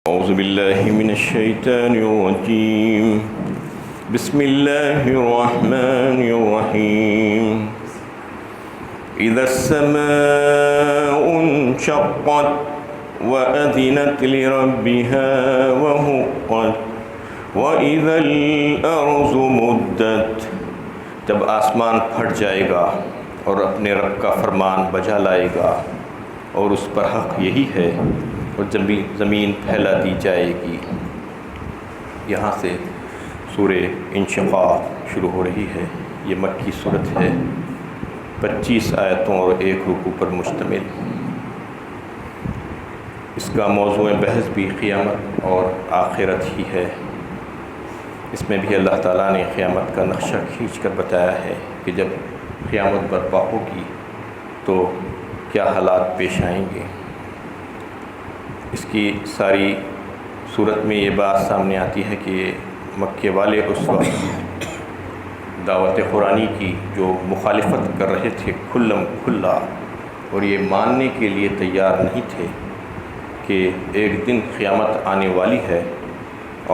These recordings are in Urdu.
أعوذ بالله من الشيطان الرجيم بسم الله الرحمن الرحيم إذا السماء انشقت وأذنت لربها وحقت وإذا الأرض مدت، جب آسمان پھٹ جائے گا اور اپنے رب کا فرمان بجا لائے گا اور اس پر حق یہی ہے، اور زمین پھیلا دی جائے گی۔ یہاں سے سورہ انشقاق شروع ہو رہی ہے۔ یہ مکی صورت ہے، 25 آیتوں اور 1 رکوع پر مشتمل۔ اس کا موضوع بحث بھی قیامت اور آخرت ہی ہے۔ اس میں بھی اللہ تعالیٰ نے قیامت کا نقشہ کھینچ کر بتایا ہے کہ جب قیامت برپا ہوگی تو کیا حالات پیش آئیں گے۔ اس کی ساری صورت میں یہ بات سامنے آتی ہے کہ مکے والے اس وقت دعوت قرآنی کی جو مخالفت کر رہے تھے کھلم کھلا، اور یہ ماننے کے لیے تیار نہیں تھے کہ ایک دن قیامت آنے والی ہے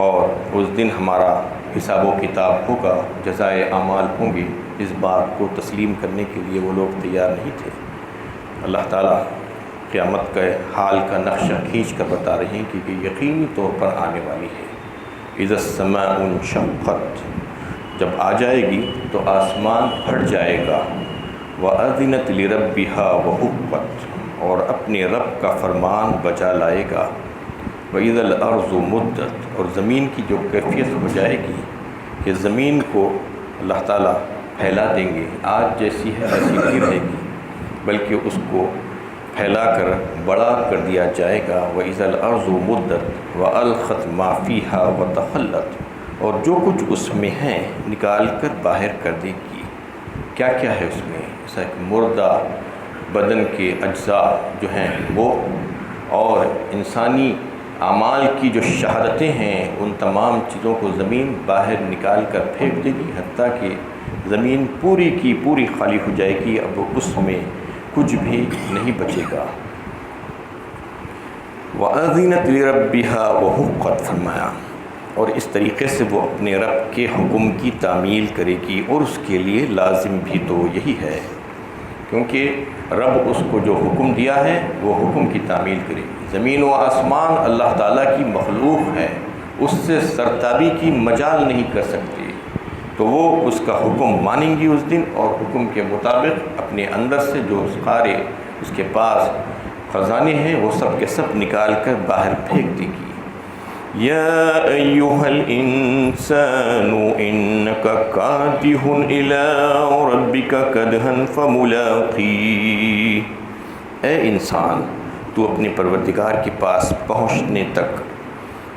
اور اس دن ہمارا حساب و کتاب ہوگا، جزائے اعمال ہوں گے۔ اس بات کو تسلیم کرنے کے لیے وہ لوگ تیار نہیں تھے۔ اللہ تعالیٰ قیامت کے حال کا نقشہ کھینچ کر بتا رہے ہیں کہ یہ یقینی طور پر آنے والی ہے۔ اذا السماء انشقت، جب آ جائے گی تو آسمان پھٹ جائے گا۔ وَأَذِنَتْ لِرَبِّهَا وَحُقَّتْ، اور اپنے رب کا فرمان بجا لائے گا۔ وَإِذَا الْأَرْضُ مُدَّتْ، اور زمین کی جو کیفیت ہو جائے گی کہ زمین کو اللہ تعالیٰ پھیلا دیں گے، آج جیسی ہے ایسی نہیں رہے گی، بلکہ اس کو پھیلا کر بڑا کر دیا جائے گا۔ وَإِذَا الْأَرْضُ مُدَّتْ وَأَلْقَتْ مَا فِيهَا وَتَخَلَّتْ، اور جو کچھ اس میں ہیں نکال کر باہر کر دے گی۔ کیا کیا ہے اس میں؟ ایسا ایک مردہ بدن کے اجزاء جو ہیں وہ، اور انسانی اعمال کی جو شہادتیں ہیں، ان تمام چیزوں کو زمین باہر نکال کر پھینک دے گی، حتیٰ کہ زمین پوری کی پوری خالی ہو جائے گی، اب اس میں کچھ بھی نہیں بچے گا۔ وَأَذِنَتْ لِرَبِّهَا وَحُقَّتْ، فرمایا، اور اس طریقے سے وہ اپنے رب کے حکم کی تعمیل کرے گی، اور اس کے لیے لازم بھی تو یہی ہے، کیونکہ رب اس کو جو حکم دیا ہے وہ حکم کی تعمیل کرے گی۔ زمین و آسمان اللہ تعالیٰ کی مخلوق ہے، اس سے سرتابی کی مجال نہیں کر سکتی، تو وہ اس کا حکم مانیں گی اس دن، اور حکم کے مطابق اپنے اندر سے جو سارے اس کے پاس خزانے ہیں وہ سب کے سب نکال کر باہر پھینک دے گی۔ یا ایھا الانسان انک کادح الی ربک کدحا فملاقیہ، اے انسان تو اپنے پروردگار کے پاس پہنچنے تک،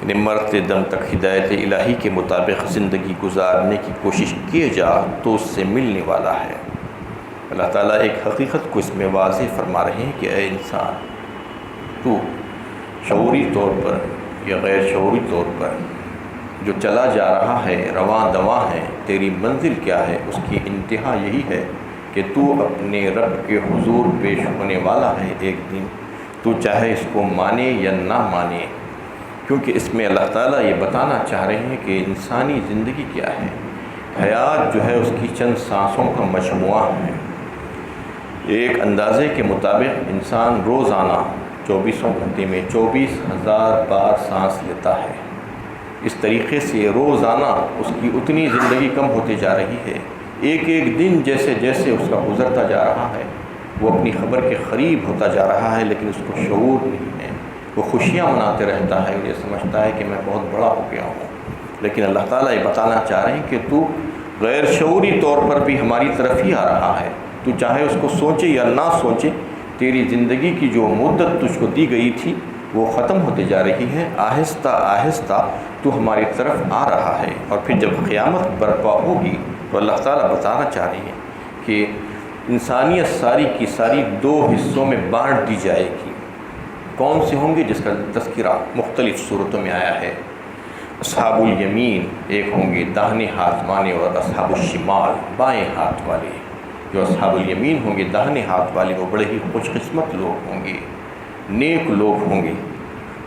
یعنی مرتے دم تک ہدایت الہی کے مطابق زندگی گزارنے کی کوشش کیے جا تو اس سے ملنے والا ہے۔ اللہ تعالیٰ ایک حقیقت کو اس میں واضح فرما رہے ہیں کہ اے انسان، تو شعوری طور پر یا غیر شعوری طور پر جو چلا جا رہا ہے، رواں دواں ہے، تیری منزل کیا ہے؟ اس کی انتہا یہی ہے کہ تو اپنے رب کے حضور پیش ہونے والا ہے ایک دن، تو چاہے اس کو مانے یا نہ مانے، کیونکہ اس میں اللہ تعالیٰ یہ بتانا چاہ رہے ہیں کہ انسانی زندگی کیا ہے۔ حیات جو ہے اس کی چند سانسوں کا مجموعہ ہے۔ ایک اندازے کے مطابق انسان روزانہ 24 گھنٹے میں 24,000 بار سانس لیتا ہے۔ اس طریقے سے روزانہ اس کی اتنی زندگی کم ہوتی جا رہی ہے۔ ایک ایک دن جیسے جیسے اس کا گزرتا جا رہا ہے وہ اپنی خبر کے قریب ہوتا جا رہا ہے، لیکن اس کو شعور نہیں ہے۔ وہ خوشیاں مناتے رہتا ہے، یہ سمجھتا ہے کہ میں بہت بڑا ہو گیا ہوں، لیکن اللہ تعالیٰ یہ بتانا چاہ رہے ہیں کہ تو غیر شعوری طور پر بھی ہماری طرف ہی آ رہا ہے۔ تو چاہے اس کو سوچے یا نہ سوچے، تیری زندگی کی جو مدت تجھ کو دی گئی تھی وہ ختم ہوتے جا رہی ہے۔ آہستہ آہستہ تو ہماری طرف آ رہا ہے، اور پھر جب قیامت برپا ہوگی تو اللہ تعالیٰ بتانا چاہ رہی ہے کہ انسانیت ساری کی ساری 2 حصوں میں بانٹ دی جائے گی۔ کون سے ہوں گے؟ جس کا تذکرہ مختلف صورتوں میں آیا ہے۔ اصحاب الیمین ایک ہوں گے داہنے ہاتھ والے، اور اصحاب الشمال بائیں ہاتھ والے۔ جو اصحاب الیمین ہوں گے داہنے ہاتھ والے، وہ بڑے ہی خوش قسمت لوگ ہوں گے، نیک لوگ ہوں گے،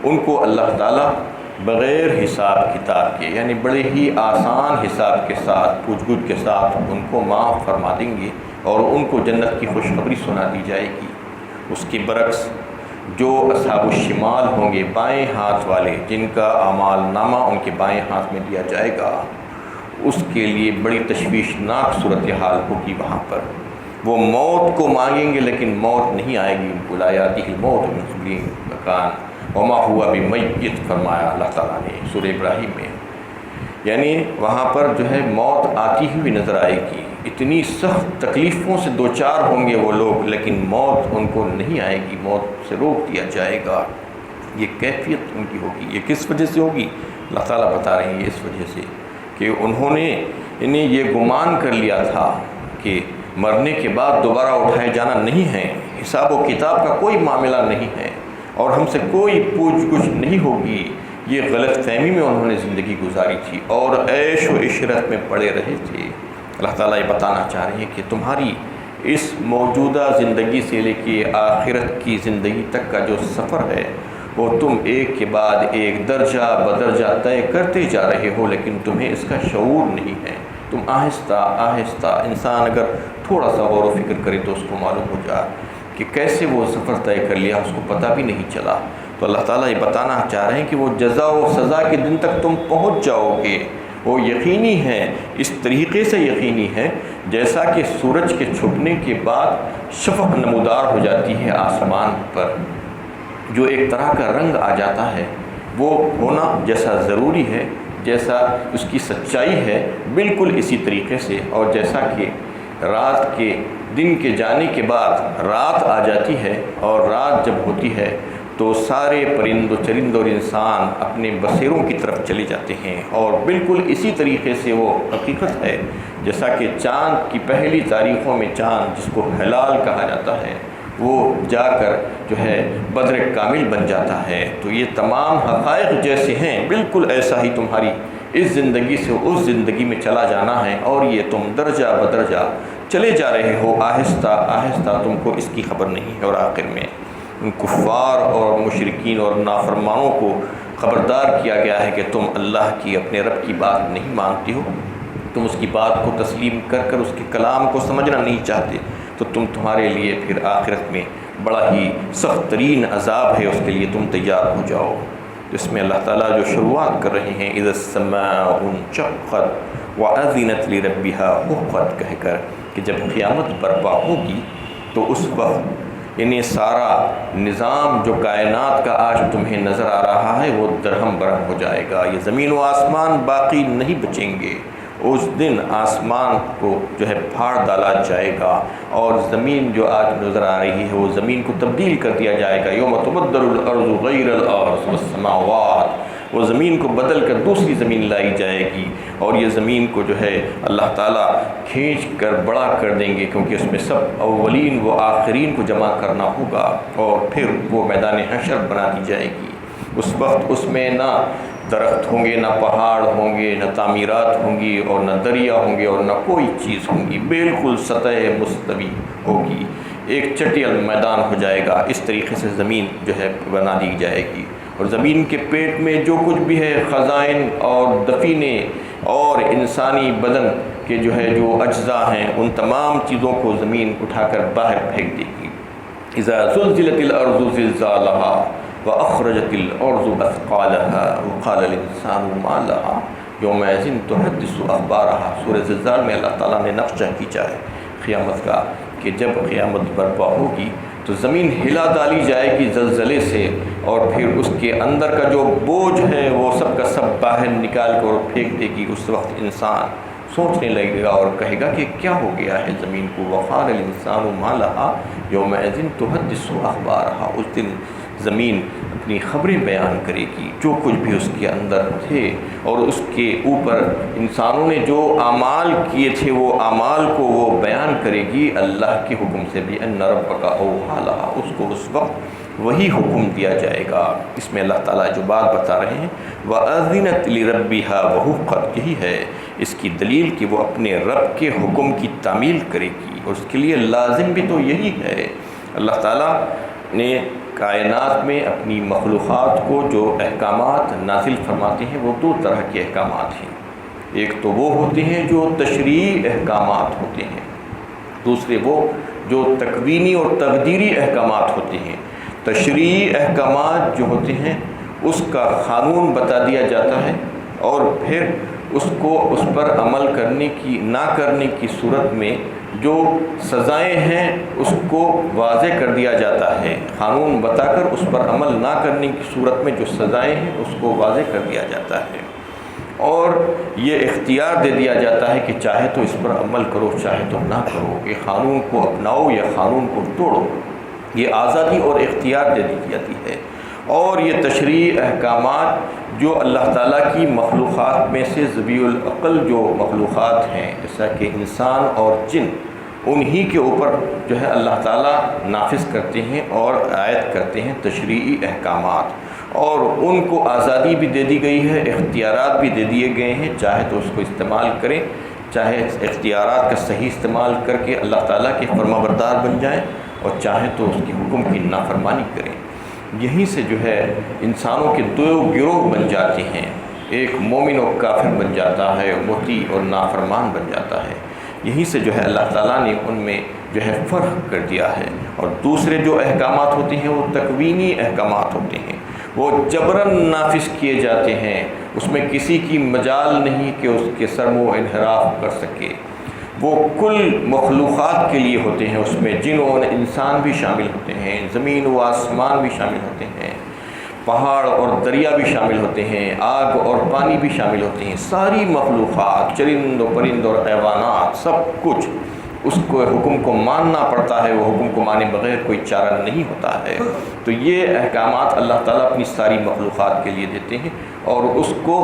ان کو اللہ تعالیٰ بغیر حساب کتاب کے، یعنی بڑے ہی آسان حساب کے ساتھ، پوچھ گچھ کے ساتھ ان کو معاف فرما دیں گے اور ان کو جنت کی خوشخبری سنا دی جائے گی۔ اس کے برعکس جو اصحاب الشمال ہوں گے، بائیں ہاتھ والے، جن کا اعمال نامہ ان کے بائیں ہاتھ میں دیا جائے گا، اس کے لیے بڑی تشویشناک صورتحال ہوگی۔ وہاں پر وہ موت کو مانگیں گے لیکن موت نہیں آئے گی ان کو، لا یأتیہ الموت من کل مکان وما ہوا بمیت، فرمایا اللہ تعالیٰ نے سورہ ابراہیم میں۔ یعنی وہاں پر جو ہے موت آتی ہوئی نظر آئے گی، اتنی سخت تکلیفوں سے دوچار ہوں گے وہ لوگ، لیکن موت ان کو نہیں آئے گی، موت سے روک دیا جائے گا۔ یہ کیفیت ان کی ہوگی۔ یہ کس وجہ سے ہوگی؟ اللہ تعالیٰ بتا رہے ہیں، اس وجہ سے کہ انہوں نے یہ گمان کر لیا تھا کہ مرنے کے بعد دوبارہ اٹھائے جانا نہیں ہے، حساب و کتاب کا کوئی معاملہ نہیں ہے اور ہم سے کوئی پوچھ گچھ نہیں ہوگی۔ یہ غلط فہمی میں انہوں نے زندگی گزاری تھی اور عیش و عشرت میں پڑے رہے تھے۔ اللہ تعالیٰ یہ بتانا چاہ رہے ہیں کہ تمہاری اس موجودہ زندگی سے لے کے آخرت کی زندگی تک کا جو سفر ہے، وہ تم ایک کے بعد ایک درجہ بدرجہ طے کرتے جا رہے ہو، لیکن تمہیں اس کا شعور نہیں ہے۔ تم آہستہ آہستہ، انسان اگر تھوڑا سا غور و فکر کرے تو اس کو معلوم ہو جائے کہ کیسے وہ سفر طے کر لیا، اس کو پتہ بھی نہیں چلا۔ تو اللہ تعالیٰ یہ بتانا چاہ رہے ہیں کہ وہ جزا و سزا کے دن تک تم پہنچ جاؤ گے، وہ یقینی ہے، اس طریقے سے یقینی ہے جیسا کہ سورج کے چھپنے کے بعد شفق نمودار ہو جاتی ہے آسمان پر، جو ایک طرح کا رنگ آ جاتا ہے، وہ ہونا جیسا ضروری ہے، جیسا اس کی سچائی ہے، بالکل اسی طریقے سے۔ اور جیسا کہ رات کے دن کے جانے کے بعد رات آ جاتی ہے اور رات جب ہوتی ہے تو سارے پرند و چرند اور انسان اپنے بسیروں کی طرف چلے جاتے ہیں، اور بالکل اسی طریقے سے وہ حقیقت ہے جیسا کہ چاند کی پہلی تاریخوں میں چاند، جس کو ہلال کہا جاتا ہے، وہ جا کر جو ہے بدر کامل بن جاتا ہے۔ تو یہ تمام حقائق جیسے ہیں، بالکل ایسا ہی تمہاری اس زندگی سے اس زندگی میں چلا جانا ہے، اور یہ تم درجہ بدرجہ چلے جا رہے ہو، آہستہ آہستہ، تم کو اس کی خبر نہیں ہے۔ اور آخر میں ان کفار اور مشرکین اور نافرمانوں کو خبردار کیا گیا ہے کہ تم اللہ کی، اپنے رب کی بات نہیں مانتے ہو، تم اس کی بات کو تسلیم کر کر اس کے کلام کو سمجھنا نہیں چاہتے، تو تمہارے لیے پھر آخرت میں بڑا ہی سخت ترین عذاب ہے، اس کے لیے تم تیار ہو جاؤ۔ اس میں اللہ تعالیٰ جو شروعات کر رہے ہیں، اذا السماء انشقت وأذنت لربها حقت، کہہ کر کہ جب قیامت برپا ہوگی تو اس وقت سارا نظام جو کائنات کا آج تمہیں نظر آ رہا ہے وہ درہم برہم ہو جائے گا۔ یہ زمین و آسمان باقی نہیں بچیں گے، اس دن آسمان کو جو ہے پھاڑ ڈالا جائے گا، اور زمین جو آج نظر آ رہی ہے وہ زمین کو تبدیل کر دیا جائے گا۔ یوم تبدل الارض غیر الارض والسماوات، وہ زمین کو بدل کر دوسری زمین لائی جائے گی، اور یہ زمین کو جو ہے اللہ تعالیٰ کھینچ کر بڑا کر دیں گے، کیونکہ اس میں سب اولین و آخرین کو جمع کرنا ہوگا، اور پھر وہ میدان حشر بنا دی جائے گی۔ اس وقت اس میں نہ درخت ہوں گے، نہ پہاڑ ہوں گے، نہ تعمیرات ہوں گی، اور نہ دریا ہوں گے، اور نہ کوئی چیز ہوں گی، بالکل سطح مستوی ہوگی، ایک چٹیل میدان ہو جائے گا۔ اس طریقے سے زمین جو ہے بنا دی جائے گی، اور زمین کے پیٹ میں جو کچھ بھی ہے، خزائن اور دفینے اور انسانی بدن کے جو ہے جو اجزاء ہیں، ان تمام چیزوں کو زمین اٹھا کر باہر پھینک دے گی۔ اذا زلزلت الارض زلزالها وأخرجت الأرض أثقالها وقال الإنسان ما لها يومئذ تحدث أخبارها۔ سورہ زلزال میں اللہ تعالیٰ نے نقشہ کھینچا ہے قیامت کا، کہ جب قیامت برپا ہوگی تو زمین ہلا ڈالی جائے گی زلزلے سے، اور پھر اس کے اندر کا جو بوجھ ہے وہ سب کا سب باہر نکال کر پھینک دے گی۔ اس وقت انسان سوچنے لگے گا اور کہے گا کہ کیا ہو گیا ہے زمین کو۔ وقال الإنسان ما لها يومئذ تحدث أخبارها، اس دن زمین اپنی خبریں بیان کرے گی، جو کچھ بھی اس کے اندر تھے، اور اس کے اوپر انسانوں نے جو اعمال کیے تھے وہ اعمال کو وہ بیان کرے گی اللہ کے حکم سے بھی۔ ان ربک اوحی لہا، اس کو اس وقت وہی حکم دیا جائے گا۔ اس میں اللہ تعالیٰ جو بات بتا رہے ہیں وَأَذِنَتْ لِرَبِّهَا وَحُقَّتْ، یہی ہے اس کی دلیل کہ وہ اپنے رب کے حکم کی تعمیل کرے گی، اور اس کے لیے لازم بھی تو یہی ہے۔ اللہ تعالیٰ اپنے کائنات میں اپنی مخلوقات کو جو احکامات نازل فرماتے ہیں وہ دو طرح کے احکامات ہیں۔ ایک تو وہ ہوتے ہیں جو تشریعی احکامات ہوتے ہیں، دوسرے وہ جو تکوینی اور تقدیری احکامات ہوتے ہیں۔ تشریعی احکامات جو ہوتے ہیں اس کا قانون بتا دیا جاتا ہے اور پھر اس پر عمل کرنے کی نہ کرنے کی صورت میں جو سزائیں ہیں اس کو واضح کر دیا جاتا ہے۔ قانون بتا کر اس پر عمل نہ کرنے کی صورت میں جو سزائیں ہیں اس کو واضح کر دیا جاتا ہے، اور یہ اختیار دے دیا جاتا ہے کہ چاہے تو اس پر عمل کرو چاہے تو نہ کرو، کہ قانون کو اپناؤ یا قانون کو توڑو، یہ آزادی اور اختیار دے دی جاتی ہے۔ اور یہ تشریعی احکامات جو اللہ تعالیٰ کی مخلوقات میں سے ذوی العقل جو مخلوقات ہیں جیسا کہ انسان اور جن، انہی کے اوپر جو ہے اللہ تعالیٰ نافذ کرتے ہیں اور عائد کرتے ہیں تشریعی احکامات، اور ان کو آزادی بھی دے دی گئی ہے، اختیارات بھی دے دیے گئے ہیں، چاہے تو اس کو استعمال کریں، چاہے اختیارات کا صحیح استعمال کر کے اللہ تعالیٰ کے فرمانبردار بن جائیں، اور چاہے تو اس کے حکم کی نافرمانی کریں۔ یہیں سے جو ہے انسانوں کے دو گروہ بن جاتے ہیں، ایک مومن اور کافر بن جاتا ہے، مطیع اور نافرمان بن جاتا ہے۔ یہیں سے جو ہے اللہ تعالیٰ نے ان میں جو ہے فرق کر دیا ہے۔ اور دوسرے جو احکامات ہوتے ہیں وہ تکوینی احکامات ہوتے ہیں، وہ جبراً نافذ کیے جاتے ہیں، اس میں کسی کی مجال نہیں کہ اس کے سر و انحراف کر سکے۔ وہ کل مخلوقات کے لیے ہوتے ہیں، اس میں جن اور انسان بھی شامل ہوتے ہیں، زمین و آسمان بھی شامل ہوتے ہیں، پہاڑ اور دریا بھی شامل ہوتے ہیں، آگ اور پانی بھی شامل ہوتے ہیں، ساری مخلوقات، چرند و پرند اور حیوانات، سب کچھ اس کو حکم کو ماننا پڑتا ہے، وہ حکم کو مانے بغیر کوئی چارہ نہیں ہوتا ہے۔ تو یہ احکامات اللہ تعالیٰ اپنی ساری مخلوقات کے لیے دیتے ہیں اور اس کو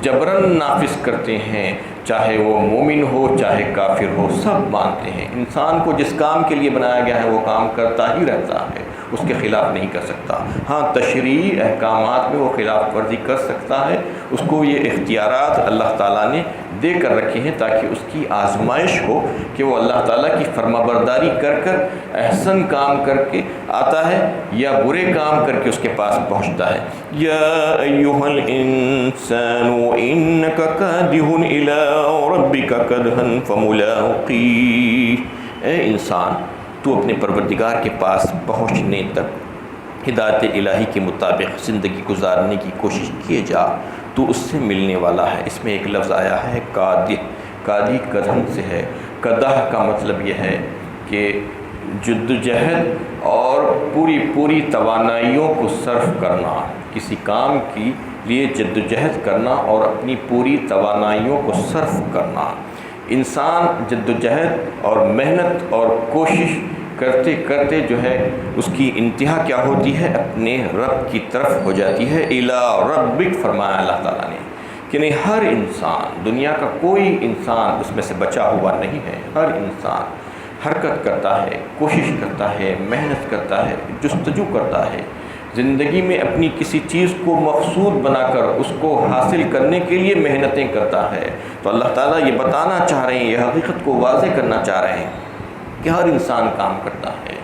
جبراً نافذ کرتے ہیں، چاہے وہ مومن ہو چاہے کافر ہو، سب مانتے ہیں۔ انسان کو جس کام کے لیے بنایا گیا ہے وہ کام کرتا ہی رہتا ہے، اس کے خلاف نہیں کر سکتا۔ ہاں تشریعی احکامات میں وہ خلاف ورزی کر سکتا ہے، اس کو یہ اختیارات اللہ تعالیٰ نے دے کر رکھے ہیں تاکہ اس کی آزمائش ہو کہ وہ اللہ تعالیٰ کی فرمانبرداری کر کر احسن کام کر کے آتا ہے یا برے کام کر کے اس کے پاس پہنچتا ہے۔ یا ایھا الانسان انک کادح الی ربک کدحا فملاقیہ، اے انسان تو اپنے پروردگار کے پاس پہنچنے تک ہدایت الہی کے مطابق زندگی گزارنے کی کوشش کیے جا، تو اس سے ملنے والا ہے۔ اس میں ایک لفظ آیا ہے کادح، کادی کدحن سے ہے۔ کدح کا مطلب یہ ہے کہ جدوجہد اور پوری توانائیوں کو صرف کرنا، کسی کام کے لیے جدوجہد کرنا اور اپنی پوری توانائیوں کو صرف کرنا۔ انسان جدوجہد اور محنت اور کوشش کرتے کرتے جو ہے اس کی انتہا کیا ہوتی ہے؟ اپنے رب کی طرف ہو جاتی ہے۔ الی ربک فرمایا اللہ تعالیٰ نے کہ نہیں، ہر انسان، دنیا کا کوئی انسان اس میں سے بچا ہوا نہیں ہے۔ ہر انسان حرکت کرتا ہے، کوشش کرتا ہے، محنت کرتا ہے، جستجو کرتا ہے، زندگی میں اپنی کسی چیز کو مقصود بنا کر اس کو حاصل کرنے کے لیے محنتیں کرتا ہے۔ تو اللہ تعالیٰ یہ بتانا چاہ رہے ہیں، یہ حقیقت کو واضح کرنا چاہ رہے ہیں کہ ہر انسان کام کرتا ہے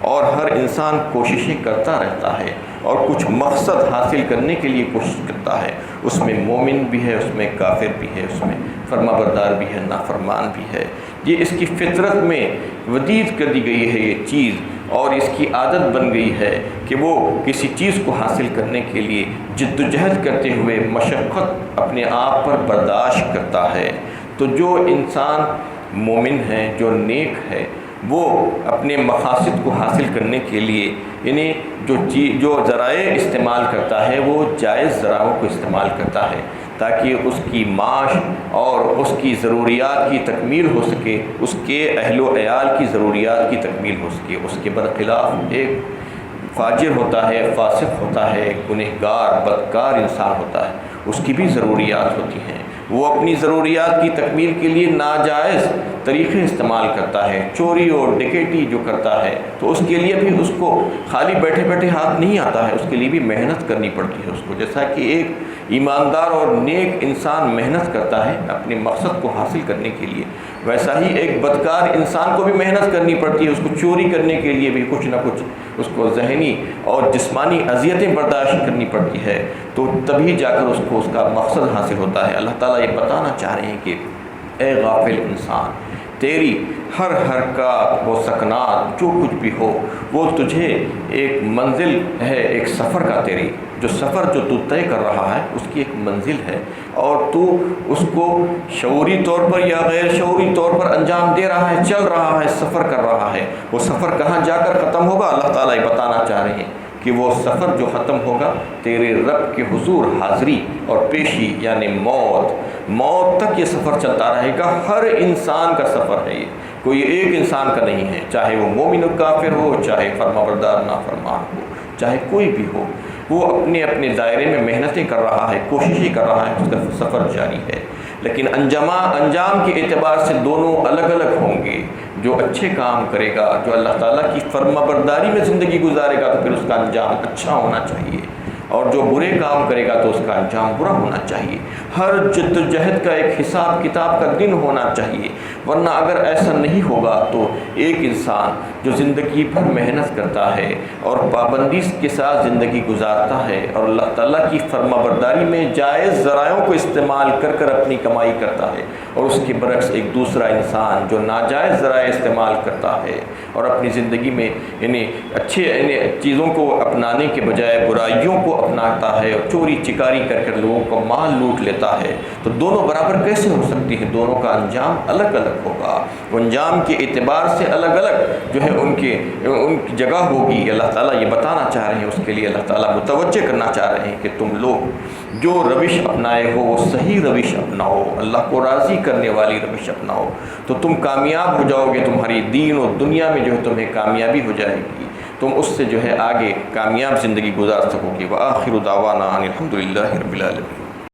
اور ہر انسان کوششیں کرتا رہتا ہے اور کچھ مقصد حاصل کرنے کے لیے کوشش کرتا ہے۔ اس میں مومن بھی ہے، اس میں کافر بھی ہے، اس میں فرمانبردار بھی ہے، نافرمان بھی ہے۔ یہ اس کی فطرت میں ودیت کر دی گئی ہے یہ چیز، اور اس کی عادت بن گئی ہے کہ وہ کسی چیز کو حاصل کرنے کے لیے جدوجہد کرتے ہوئے مشقت اپنے آپ پر برداشت کرتا ہے۔ تو جو انسان مومن ہے، جو نیک ہے، وہ اپنے مقاصد کو حاصل کرنے کے لیے یعنی جو ذرائع استعمال کرتا ہے وہ جائز ذرائع کو استعمال کرتا ہے تاکہ اس کی معاش اور اس کی ضروریات کی تکمیل ہو سکے، اس کے اہل و عیال کی ضروریات کی تکمیل ہو سکے۔ اس کے برخلاف ایک فاجر ہوتا ہے، فاسق ہوتا ہے، گنہگار بدکار انسان ہوتا ہے، اس کی بھی ضروریات ہوتی ہیں۔ وہ اپنی ضروریات کی تکمیل کے لیے ناجائز طریقے استعمال کرتا ہے، چوری اور ڈکیٹی جو کرتا ہے، تو اس کے لیے بھی اس کو خالی بیٹھے بیٹھے ہاتھ نہیں آتا ہے، اس کے لیے بھی محنت کرنی پڑتی ہے اس کو۔ جیسا کہ ایک ایماندار اور نیک انسان محنت کرتا ہے اپنے مقصد کو حاصل کرنے کے لیے، ویسا ہی ایک بدکار انسان کو بھی محنت کرنی پڑتی ہے، اس کو چوری کرنے کے لیے بھی کچھ نہ کچھ اس کو ذہنی اور جسمانی اذیتیں برداشت کرنی پڑتی ہے، تو تبھی جا کر اس کو اس کا مقصد حاصل ہوتا ہے۔ اللہ تعالیٰ یہ بتانا چاہ رہے ہیں کہ اے غافل انسان، تیری ہر حرکات و سکنات جو کچھ بھی ہو وہ تجھے ایک منزل ہے، ایک سفر کا، تیری جو سفر جو تو طے کر رہا ہے اس کی ایک منزل ہے، اور تو اس کو شعوری طور پر یا غیر شعوری طور پر انجام دے رہا ہے، چل رہا ہے، سفر کر رہا ہے۔ وہ سفر کہاں جا کر ختم ہوگا؟ اللہ تعالیٰ یہ بتانا چاہ رہے ہیں کہ وہ سفر جو ختم ہوگا تیرے رب کے حضور حاضری اور پیشی، یعنی موت تک یہ سفر چلتا رہے گا۔ ہر انسان کا سفر ہے، یہ کوئی ایک انسان کا نہیں ہے، چاہے وہ مومن و کافر ہو، چاہے فرمانبردار نافرمان ہو، چاہے کوئی بھی ہو، وہ اپنے اپنے دائرے میں محنتیں کر رہا ہے، کوششیں کر رہا ہے، اس کا سفر جاری ہے۔ لیکن انجام کے اعتبار سے دونوں الگ الگ ہوں گے۔ جو اچھے کام کرے گا، جو اللہ تعالیٰ کی فرما برداری میں زندگی گزارے گا، تو پھر اس کا انجام اچھا ہونا چاہیے، اور جو برے کام کرے گا تو اس کا انجام برا ہونا چاہیے۔ ہر جد و جہد کا ایک حساب کتاب کا دن ہونا چاہیے، ورنہ اگر ایسا نہیں ہوگا تو ایک انسان جو زندگی بھر محنت کرتا ہے اور پابندی کے ساتھ زندگی گزارتا ہے اور اللہ تعالیٰ کی فرما برداری میں جائز ذرائعوں کو استعمال کر کر اپنی کمائی کرتا ہے، اور اس کے برعکس ایک دوسرا انسان جو ناجائز ذرائع استعمال کرتا ہے اور اپنی زندگی میں اچھے چیزوں کو اپنانے کے بجائے برائیوں کو اپناتا ہے اور چوری چکاری کر کر لوگوں کا مال لوٹ لیتا ہے، تو دونوں برابر کیسے ہو سکتی ہیں؟ دونوں کا انجام الگ الگ ہوگا، وہ انجام کے اعتبار سے الگ الگ جو ہے ان کی جگہ ہوگی۔ اللہ تعالیٰ یہ بتانا چاہ رہے ہیں، اس کے لیے اللہ تعالیٰ متوجہ کرنا چاہ رہے ہیں کہ تم لوگ جو روش اپنائے ہو وہ صحیح روش اپناؤ، اللہ کو راضی کرنے والی روش اپناؤ، تو تم کامیاب ہو جاؤ گے، تمہاری دین اور دنیا میں جو ہے تمہیں کامیابی ہو جائے گی، تم اس سے جو ہے آگے کامیاب زندگی گزار سکو گے۔ وآخر دعوانا ان الحمد للہ رب العالمین۔